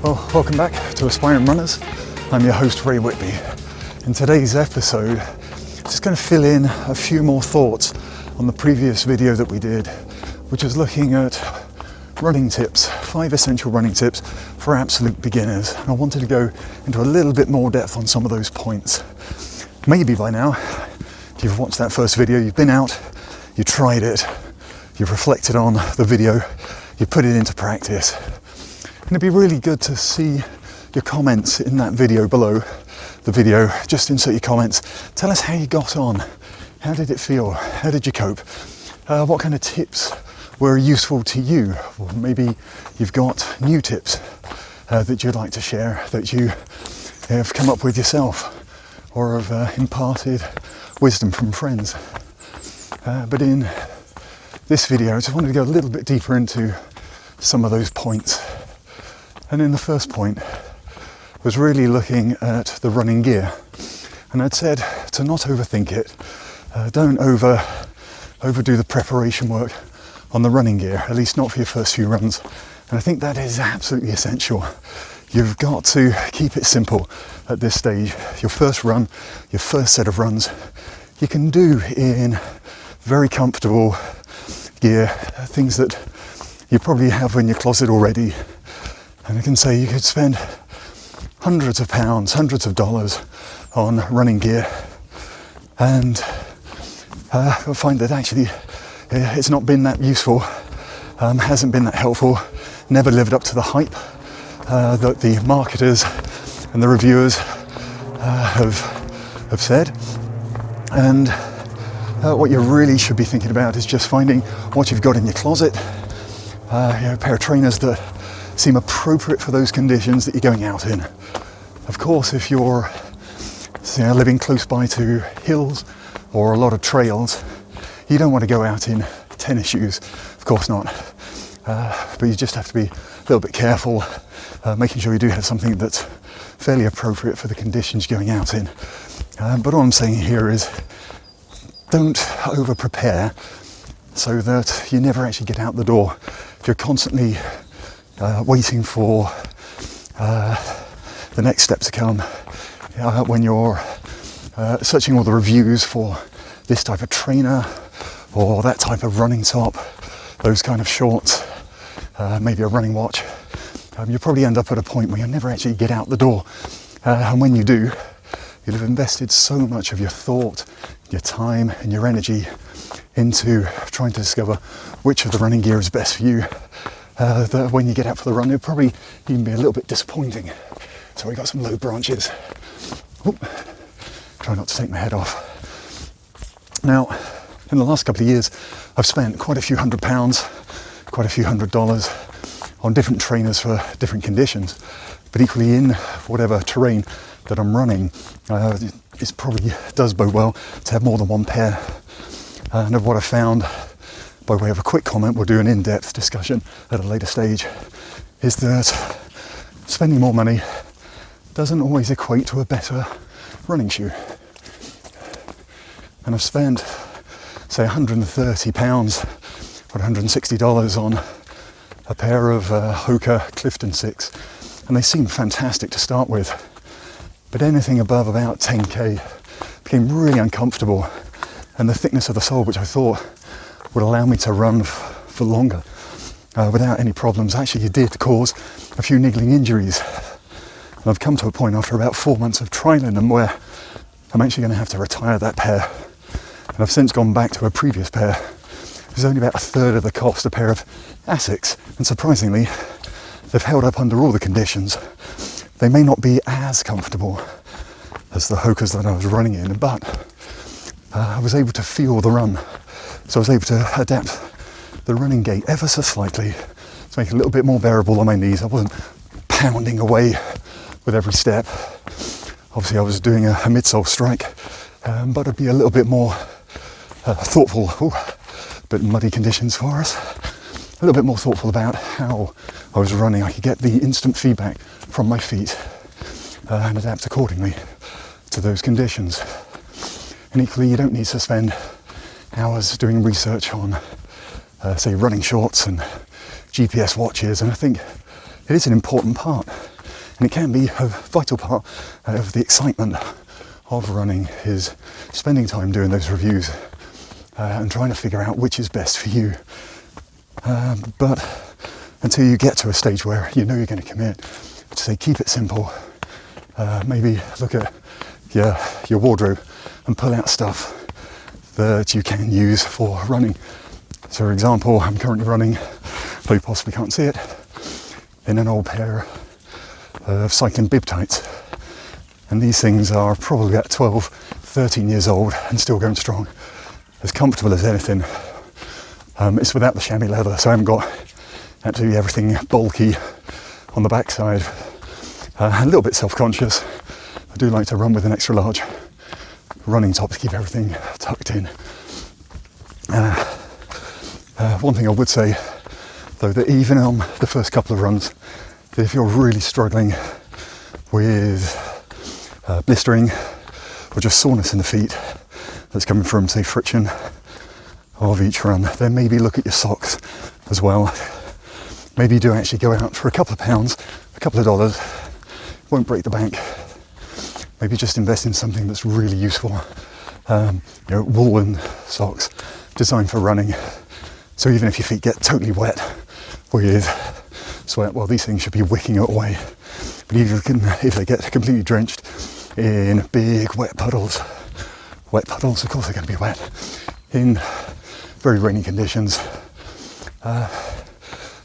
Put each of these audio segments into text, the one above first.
Well, welcome back to Aspiring Runners. I'm your host, Ray Whitby. In today's episode, just going to fill in a few more thoughts on the previous video that we did, which is looking at running tips, 5 essential running tips for absolute beginners. And I wanted to go into a little bit more depth on some of those points. Maybe by now, if you've watched that first video, you've been out, you tried it, you've reflected on the video, you put it into practice. And it'd be really good to see your comments in that video below the video. Just insert your comments. Tell us how you got on. How did it feel? How did you cope? What kind of tips were useful to you? Or maybe you've got new tips that you'd like to share, that you have come up with yourself, or have imparted wisdom from friends. But in this video, I just wanted to go a little bit deeper into some of those points. And then the first point was really looking at the running gear. And I'd said to not overthink it. Don't overdo the preparation work on the running gear, at least not for your first few runs. And I think that is absolutely essential. You've got to keep it simple at this stage. Your first run, your first set of runs, you can do in very comfortable gear, things that you probably have in your closet already. And I can say you could spend hundreds of pounds, hundreds of dollars on running gear and find that actually it's not been that useful, hasn't been that helpful, never lived up to the hype that the marketers and the reviewers have said. And what you really should be thinking about is just finding what you've got in your closet, a pair of trainers that seem appropriate for those conditions that you're going out in. Of course, if you're living close by to hills or a lot of trails, you don't want to go out in tennis shoes, of course not. But you just have to be a little bit careful, making sure you do have something that's fairly appropriate for the conditions you're going out in. But all I'm saying here is don't over prepare so that you never actually get out the door. If you're constantly waiting for the next step to come, when you're searching all the reviews for this type of trainer or that type of running top, those kind of shorts, maybe a running watch, you'll probably end up at a point where you'll never actually get out the door. And when you do, you'll have invested so much of your thought, your time and your energy into trying to discover which of the running gear is best for you, that when you get out for the run, it'll probably even be a little bit disappointing. So we got some low branches. Oop. Try not to take my head off. Now, in the last couple of years, I've spent quite a few £100s, quite a few $100s on different trainers for different conditions. But equally in whatever terrain that I'm running, it probably does bode well to have more than one pair. And of what I found, by way of a quick comment, we'll do an in-depth discussion at a later stage, is that spending more money doesn't always equate to a better running shoe. And I've spent, say, £130 or $160 on a pair of Hoka Clifton 6, and they seem fantastic to start with. But anything above about 10k became really uncomfortable, and the thickness of the sole, which I thought would allow me to run for longer without any problems, actually did cause a few niggling injuries. And I've come to a point after about 4 months of trialing them where I'm actually going to have to retire that pair. And I've since gone back to a previous pair. It's only about a third of the cost, a pair of Asics, and surprisingly they've held up under all the conditions. They may not be as comfortable as the Hokas that I was running in, but I was able to feel the run. So I was able to adapt the running gait ever so slightly to make it a little bit more bearable on my knees. I wasn't pounding away with every step. Obviously I was doing a midsole strike, but I'd be a little bit more thoughtful. Ooh, a bit muddy conditions for us. A little bit more thoughtful about how I was running. I could get the instant feedback from my feet and adapt accordingly to those conditions. And equally, you don't need to spend hours doing research on, say, running shorts and GPS watches. And I think it is an important part And it can be a vital part of the excitement of running, is spending time doing those reviews and trying to figure out which is best for you. But until you get to a stage where you know you're going to commit, to say keep it simple. Maybe look at your wardrobe and pull out stuff that you can use for running. So for example, I'm currently running, though you possibly can't see it, in an old pair of cycling bib tights. And these things are probably about 12, 13 years old and still going strong. As comfortable as anything. It's without the chamois leather, so I haven't got absolutely everything bulky on the backside. A little bit self-conscious. I do like to run with an extra large running top to keep everything tucked in. One thing I would say, though, that even on the first couple of runs, that if you're really struggling with blistering or just soreness in the feet that's coming from, say, friction of each run, then maybe look at your socks as well. Maybe do actually go out for a couple of pounds, a couple of dollars, won't break the bank. Maybe just invest in something that's really useful. Woolen socks designed for running. So even if your feet get totally wet with sweat, well, these things should be wicking it away. But if they get completely drenched in big wet puddles, of course they're going to be wet, in very rainy conditions,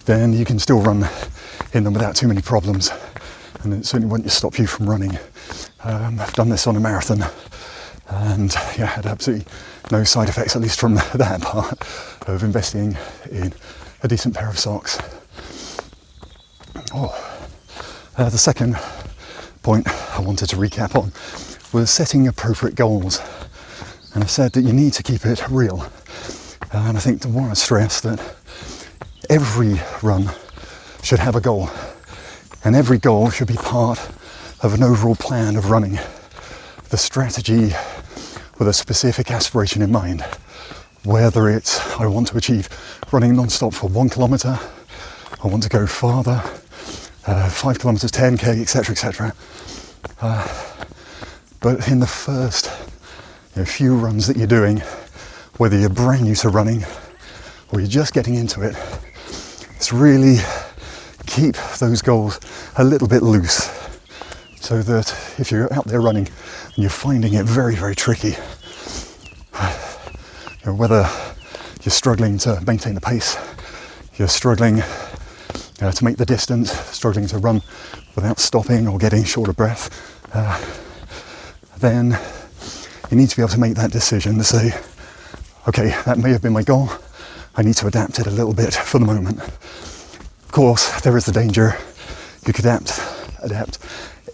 then you can still run in them without too many problems, and it certainly won't stop you from running. I've done this on a marathon and had absolutely no side effects, at least from that part of investing in a decent pair of socks. The second point I wanted to recap on was setting appropriate goals. And I said that you need to keep it real. And I think I want to stress that every run should have a goal. And every goal should be part of an overall plan of running. The strategy with a specific aspiration in mind. Whether it's, I want to achieve running non-stop for 1 kilometre, I want to go farther, 5 kilometres, 10k, etc., etc. But in the first few runs that you're doing, whether you're brand new to running or you're just getting into it, it's really keep those goals a little bit loose, so that if you're out there running and you're finding it very, very tricky, whether you're struggling to maintain the pace, you're struggling to make the distance, struggling to run without stopping or getting short of breath, then you need to be able to make that decision to say, okay, that may have been my goal, I need to adapt it a little bit for the moment. Of course, there is the danger you could adapt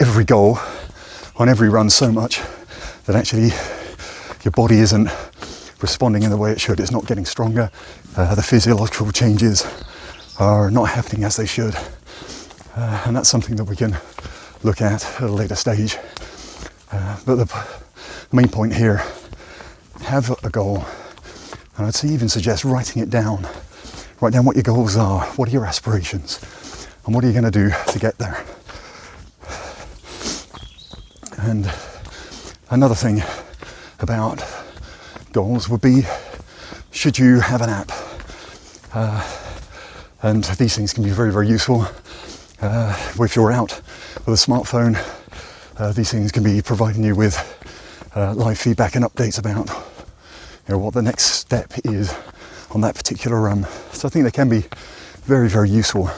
every goal on every run so much that actually your body isn't responding in the way it should. It's not getting stronger. The physiological changes are not happening as they should. And that's something that we can look at a later stage. But the main point here, have a goal. And I'd even suggest writing it down. Write down what your goals are, what are your aspirations, and what are you going to do to get there. And another thing about goals would be, should you have an app? And these things can be very, very useful. If you're out with a smartphone, these things can be providing you with live feedback and updates about what the next step is on that particular run. So I think they can be very, very useful.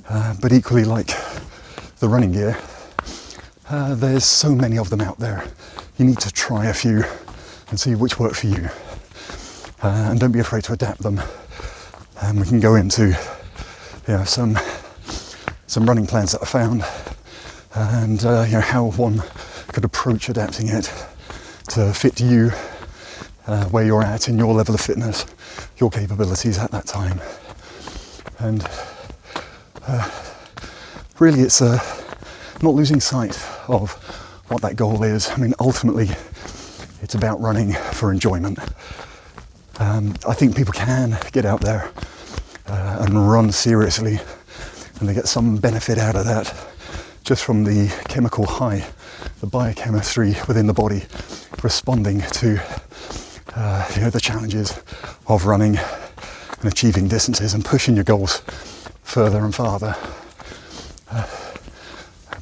But equally, like the running gear, there's so many of them out there. You need to try a few and see which work for you. And don't be afraid to adapt them. We can go into some running plans that I found, and how one could approach adapting it to fit you, where you're at in your level of fitness, your capabilities at that time. And really it's not losing sight of what that goal is. I mean, ultimately it's about running for enjoyment. I think people can get out there and run seriously, and they get some benefit out of that just from the chemical high, the biochemistry within the body responding to the challenges of running and achieving distances and pushing your goals further and farther.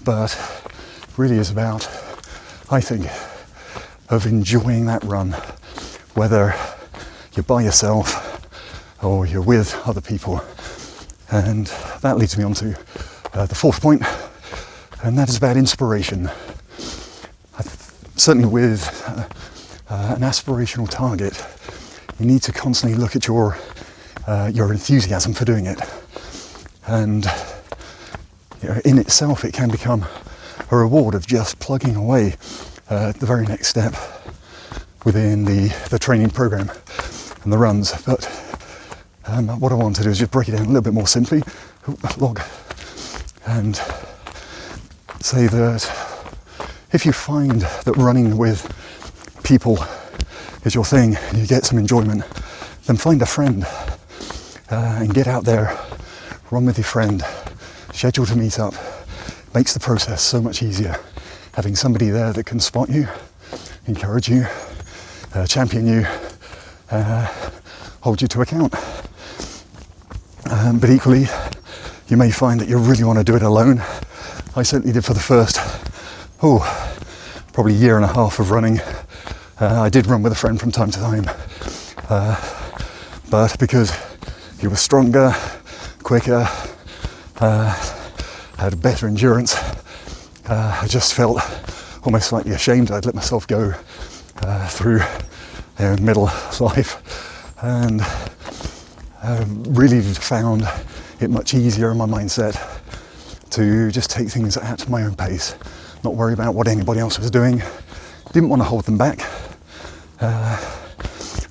But really is about, I think, of enjoying that run, whether you're by yourself or you're with other people. And that leads me on to the fourth point, and that is about inspiration. Certainly with an aspirational target, you need to constantly look at your enthusiasm for doing it. And in itself, it can become a reward of just plugging away the very next step within the training program and the runs. But what I want to do is just break it down a little bit more simply, log, and say that if you find that running with people is your thing and you get some enjoyment, then find a friend and get out there, run with your friend, schedule to meet up. Makes the process so much easier. Having somebody there that can spot you, encourage you, champion you, hold you to account. But equally, you may find that you really want to do it alone. I certainly did for the first, probably year and a half of running. I did run with a friend from time to time, but because he was stronger, quicker, had better endurance, I just felt almost slightly ashamed. I'd let myself go through middle life, and really found it much easier in my mindset to just take things at my own pace, not worry about what anybody else was doing. Didn't want to hold them back,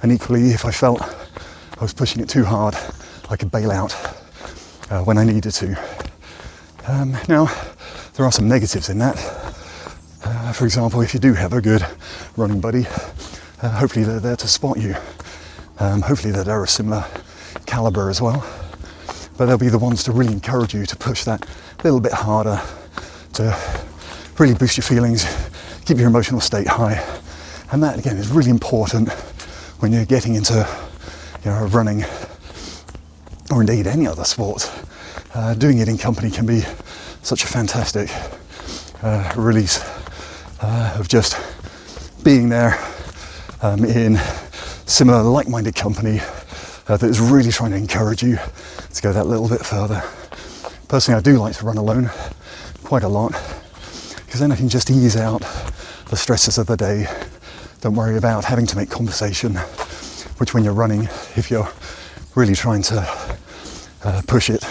and equally, if I felt I was pushing it too hard, I could bail out when I needed to. Now, there are some negatives in that. For example, if you do have a good running buddy, hopefully they're there to spot you. Hopefully they're a similar caliber as well. But they'll be the ones to really encourage you to push that little bit harder, to really boost your feelings, keep your emotional state high. And that, again, is really important when you're getting into running, or indeed any other sport. Doing it in company can be such a fantastic release of just being there in similar like-minded company that is really trying to encourage you to go that little bit further. Personally, I do like to run alone quite a lot, because then I can just ease out the stresses of the day. Don't worry about having to make conversation, which when you're running, if you're really trying to push it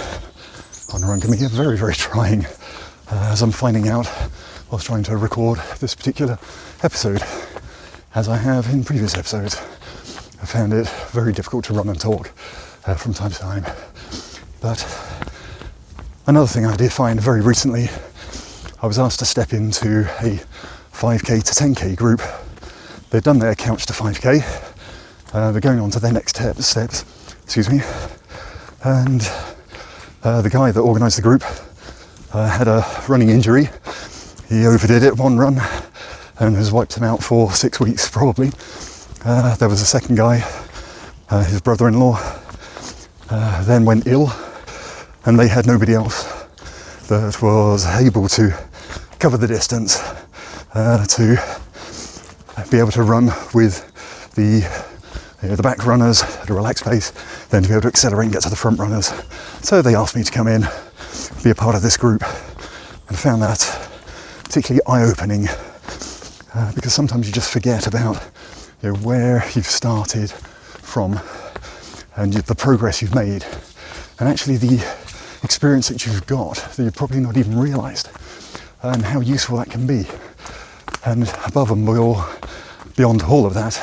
on a run, can be very, very trying, as I'm finding out whilst trying to record this particular episode, as I have in previous episodes. I found it very difficult to run and talk from time to time. But another thing I did find very recently, I was asked to step into a 5k to 10k group. They'd done their couch to 5k, they're going on to their next steps, and the guy that organised the group had a running injury. He overdid it one run and has wiped him out for 6 weeks probably. There was a second guy, his brother-in-law, then went ill, and they had nobody else that was able to cover the distance to be able to run with the back runners at a relaxed pace, then to be able to accelerate and get to the front runners. So they asked me to come in, be a part of this group, and found that particularly eye-opening, because sometimes you just forget about where you've started from and the progress you've made, and actually the experience that you've got that you've probably not even realised, and how useful that can be. And above and beyond all of that,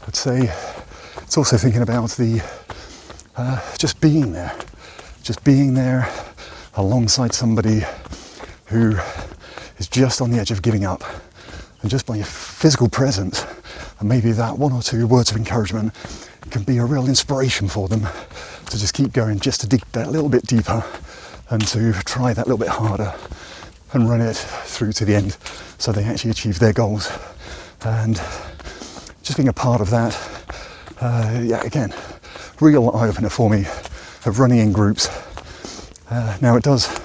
I'd say it's also thinking about the just being there alongside somebody who is just on the edge of giving up, and just by your physical presence and maybe that one or two words of encouragement can be a real inspiration for them to just keep going, just to dig that little bit deeper and to try that little bit harder. and run it through to the end so they actually achieve their goals. And just being a part of that, again, real eye-opener for me of running in groups. Now it does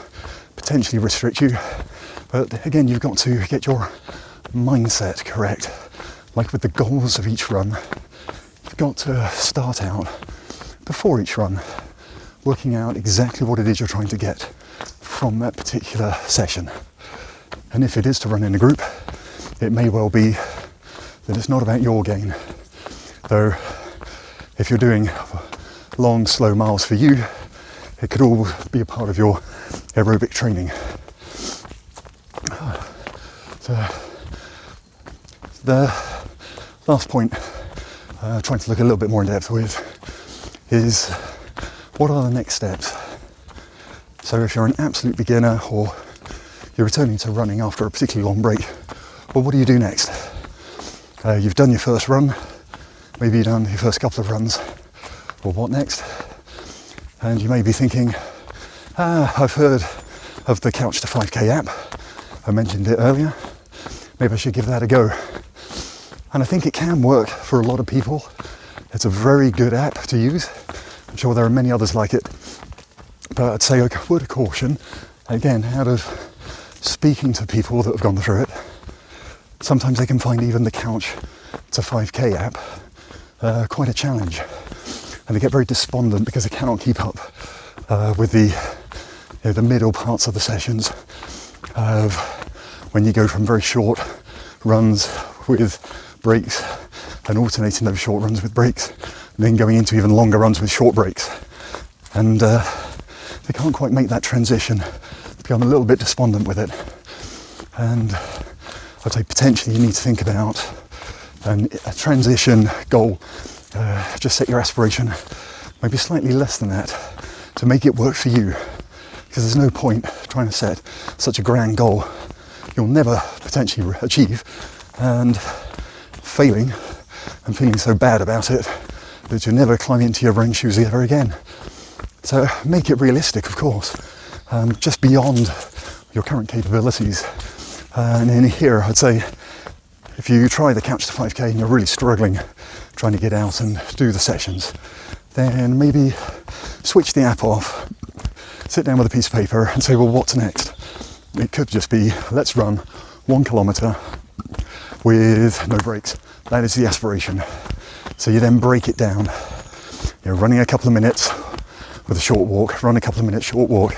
potentially restrict you, but again, you've got to get your mindset correct. Like with the goals of each run, you've got to start out before each run, working out exactly what it is you're trying to get from that particular session. And if it is to run in a group, it may well be that it's not about your gain. Though, if you're doing long, slow miles for you, it could all be a part of your aerobic training. So, the last point, trying to look a little bit more in depth with, is what are the next steps? So if you're an absolute beginner or you're returning to running after a particularly long break, well, what do you do next? You've done your first run, maybe you've done your first couple of runs, well, what next? And you may be thinking, I've heard of the Couch to 5K app, I mentioned it earlier, maybe I should give that a go. And I think it can work for a lot of people. It's a very good app to use. I'm sure there are many others like it. But I'd say a word of caution, again, out of speaking to people that have gone through it, sometimes they can find even the Couch to 5K app quite a challenge. And they get very despondent because they cannot keep up with the middle parts of the sessions of when you go from very short runs with breaks and alternating those short runs with breaks, and then going into even longer runs with short breaks. And they can't quite make that transition, become a little bit despondent with it. And I'd say potentially you need to think about a transition goal. Just set your aspiration maybe slightly less than that to make it work for you, because there's no point trying to set such a grand goal you'll never potentially achieve, and failing and feeling so bad about it that you'll never climb into your running shoes ever again. So make it realistic, of course, just beyond your current capabilities. And in here, I'd say if you try the Couch to 5K and you're really struggling trying to get out and do the sessions, then maybe switch the app off, sit down with a piece of paper and say, well, what's next? It could just be, let's run 1 kilometre with no breaks. That is the aspiration. So you then break it down. You're running a couple of minutes with a short walk, run a couple of minutes short walk,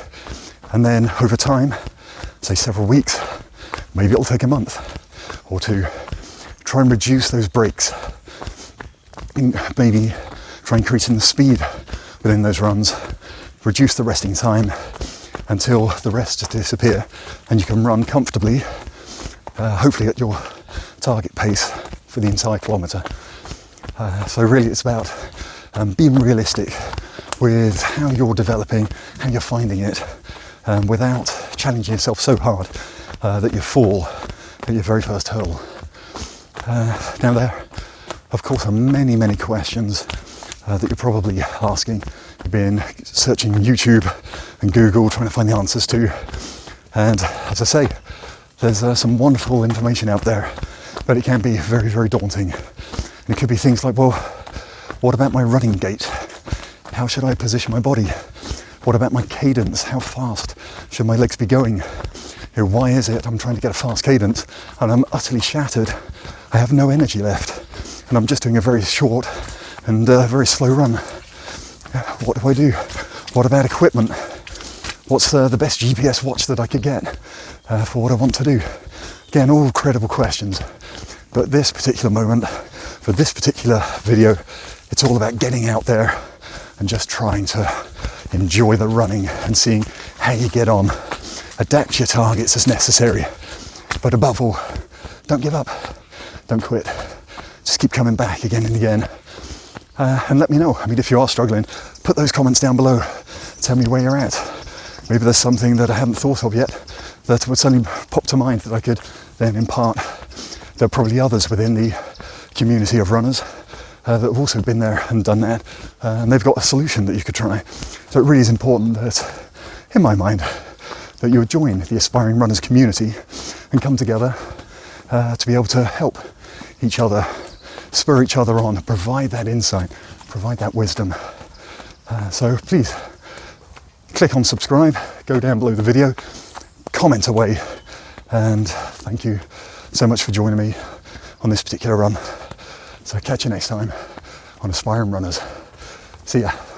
and then over time, say several weeks, maybe it'll take a month or two, try and reduce those breaks. Maybe try increasing the speed within those runs, reduce the resting time until the rest disappear and you can run comfortably, hopefully at your target pace for the entire kilometre. So really it's about being realistic with how you're developing, how you're finding it, without challenging yourself so hard that you fall at your very first hurdle. Now there, of course, are many, many questions that you're probably asking. You've been searching YouTube and Google trying to find the answers to. And as I say, there's some wonderful information out there, but it can be very, very daunting. And it could be things like, well, what about my running gait? How should I position my body? What about my cadence? How fast should my legs be going? Why is it I'm trying to get a fast cadence and I'm utterly shattered? I have no energy left and I'm just doing a very short and very slow run. What do I do? What about equipment? What's the best GPS watch that I could get for what I want to do? Again, all credible questions. But this particular moment, for this particular video, it's all about getting out there and just trying to enjoy the running and seeing how you get on. Adapt your targets as necessary. But above all, don't give up. Don't quit. Just keep coming back again and again. And let me know. I mean, if you are struggling, put those comments down below. Tell me where you're at. Maybe there's something that I haven't thought of yet that would suddenly pop to mind that I could then impart. There are probably others within the community of runners that have also been there and done that, and they've got a solution that you could try. So it really is important that, in my mind, that you would join the Aspiring Runners community and come together to be able to help each other, spur each other on, provide that insight, provide that wisdom. So please click on subscribe, go down below the video, comment away, and thank you so much for joining me on this particular run. So catch you next time on Aspiring Runners. See ya.